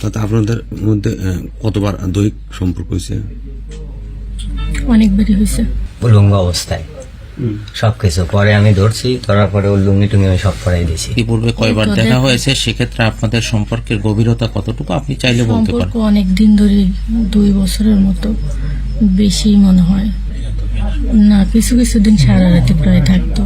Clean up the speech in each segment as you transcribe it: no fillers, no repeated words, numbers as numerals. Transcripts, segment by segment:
তাতে আপনাদের মধ্যে কতবার দৈহিক সম্পর্ক হয়েছে? অনেকবারই হয়েছে। উলঙ্গ অবস্থায় সবকিছু পরে আমি ধরছি, ধরার পরে ওর লুঙ্গি টুঙ্গি আমি সব পরাই দিয়েছি। ইতিপূর্বে কয়বার দেখা হয়েছে, সেক্ষেত্রে আপনাদের সম্পর্কের গভীরতা কতটুকু আপনি চাইলে বলতে পারেন? সম্পর্ক অনেক দিন ধরে, 2 বছরের মতো বেশি মনে হয়। না, কিছু কিছু দিন সারা রাতে প্রায় থাকতো,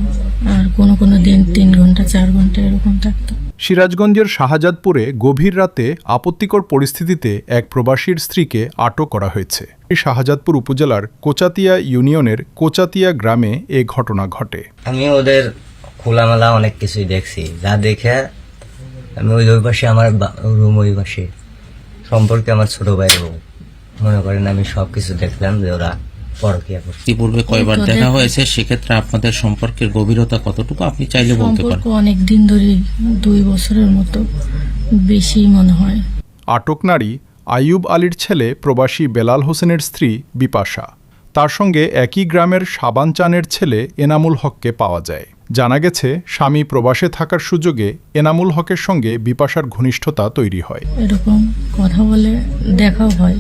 আর কোনো দিন 3 ঘন্টা 4 ঘন্টা এরকম থাকতো। সিরাজগঞ্জের শাহজাদপুরে গভীর রাতে আপত্তিকর পরিস্থিতিতে এক প্রবাসীর স্ত্রীকে আটক করা হয়েছে। শাহজাদপুর উপজেলার কোচাতিয়া ইউনিয়নের কোচাতিয়া গ্রামে এ ঘটনা ঘটে। আমি ওদের খোলামেলা অনেক কিছুই দেখছি, যা দেখে আমি ওই পাশে আমার রুম, ওই পাশে সম্পর্কে আমার ছোট ভাই মনে করেন আমি সবকিছু দেখলাম যে ওরা পরকীয়া করছে। ইতিপূর্বে কয়বার দেখা হয়েছে, সেক্ষেত্রে আপনাদের সম্পর্কের গভীরতা কতটুকু আপনি চাইলে বলতে পারেন? সম্পর্ক অনেক দিন ধরে, 2 বছরের মতো বেশি মনে হয়। আটক নারী আইয়ুব আলীর ছেলে প্রবাসী বেলাল হোসেনের স্ত্রী বিপাশা। তার সঙ্গে একই গ্রামের সাবান চানের ছেলে এনামুল হককে পাওয়া যায়। জানা গেছে, স্বামী প্রবাসে থাকার সুযোগে এনামুল হকের সঙ্গে বিপাশার ঘনিষ্ঠতা তৈরি হয়। এরকম কথা বলে দেখাও হয়,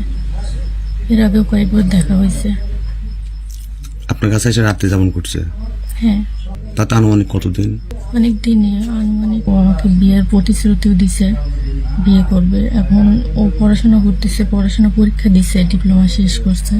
এর আগেও কয়েকবার দেখা হয়েছে। আপনার কাছে এসে রাত্রি যাপন করছে? হ্যাঁ। তাতে আনুমানিক কতদিন? অনেক দিনে, আনুমানিক। ও আমাকে বিয়ের প্রতিশ্রুতিও দিছে, বিয়ে করবে। এখন ও পড়াশোনা করতেছে, পড়াশোনা পরীক্ষা দিছে, ডিপ্লোমা শেষ করছে,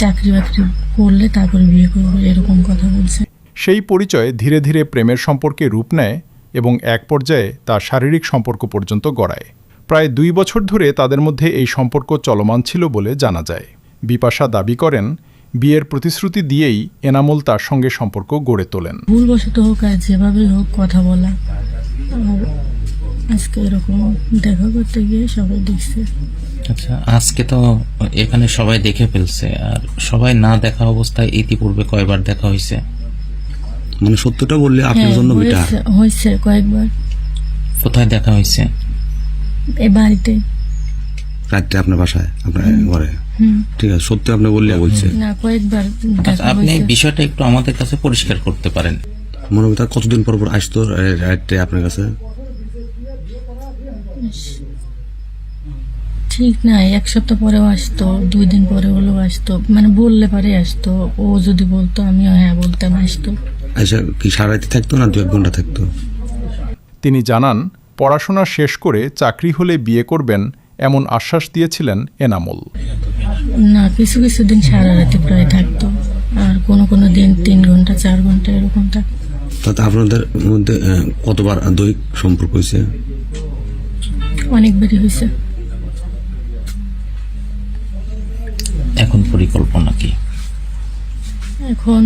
চাকরি বাকরি করলে তারপরে বিয়ে করবে, এরকম কথা বলছে। সেই পরিচয়ে ধীরে ধীরে প্রেমের সম্পর্কে রূপ নেয় এবং এক পর্যায়ে তা শারীরিক সম্পর্ক পর্যন্ত গড়ায়। প্রায় 2 বছর ধরে তাদের মধ্যে এই সম্পর্ক চলমান ছিল বলে জানা যায়। বিপাশা দাবি করেন, বিয়ের প্রতিশ্রুতি দিয়েই এনামুল তার সঙ্গে সম্পর্ক গড়ে তোলেন। ভুলবশত হোক আর যেভাবে হোক কথা বলা, আর আজকে এরকম দেখা করতে গিয়ে সবাই দেখছে। আচ্ছা, আজকে তো এখানে সবাই দেখে ফেলছে, আর সবাই না দেখা অবস্থায় ইতিপূর্বে কয়বার দেখা হয়েছে? মানে সত্যটা বললে আপনার জন্য বেটার। হয়েছে কয়েকবার। কোথায় দেখা হয়েছে? এই বাড়িতে, রাত্রে আপনার বাসায়, আপনার ঘরে? ঠিক আছে, সত্যি আপনি বললে বলছে না, কয়েকবার দেখা আপনি হয়েছে। বিষয়টা একটু আমাদের কাছে পরিষ্কার করতে পারেন। মনে হয় কতদিন পর পর আসতো রাত্রে আপনার কাছে? ঠিক নাই, 1 সপ্তাহ পরেও আসতো, 2 দিন পরে হলেও আসতো, মানে বললে পরে আসতো। ও যদি বলতো আমিও হ্যাঁ বলতাম, আসতো। আচ্ছা, কি সারা রাতে থাকতো না 2-1 ঘন্টা থাকতো? তিনি জানান, পড়াশোনা শেষ করে চাকরি হলে বিয়ে করবেন এমন আশ্বাস দিয়েছিলেন এনামুল। না, কিছু কিছু দিন সারা রাতে প্রায় থাকতো, আর কোনো দিন 3 ঘন্টা 4 ঘন্টা এরকম থাকতো। তাতে আপনাদের মধ্যে কতবার দৈহিক সম্পর্ক হয়েছে? অনেকবারই হয়েছে। এখন পরিকল্পনা কি? এখন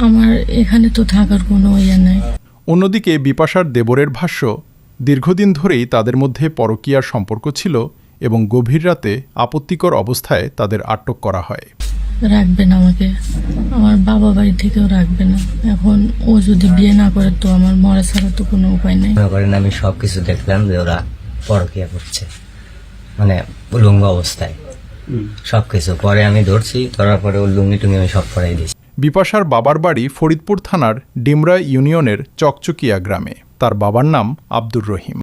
আমার এখানে তো থাকার কোনো ইয়ে নাই। অন্যদিকে বিপাশার দেবরের ভাষ্য, দীর্ঘদিন ধরেই তাদের মধ্যে পরকীয়ার সম্পর্ক ছিল এবং গভীর রাতে আপত্তিকর অবস্থায় তাদের আটক করা হয়। রাখবে না আমাকে, আমার বাবা বাড়ি থেকেও রাখবে না। এখন ও যদি বিয়ে না করে তো আমার মরা ছাড়া তো কোনো উপায় নেই। মনে করেন আমি সবকিছু দেখলাম যে ওরা পরকীয়া করছে, মানে উলঙ্গ অবস্থায় সবকিছু পরে আমি ধরছি, ধরার পরে ওর লুঙ্গি টুঙ্গি আমি সব পরাই দিয়েছি। বিপাশার বাবার বাড়ি ফরিদপুর থানার ডিমরা ইউনিয়নের চকচকিয়া গ্রামে। তার বাবার নাম আব্দুর রহিম।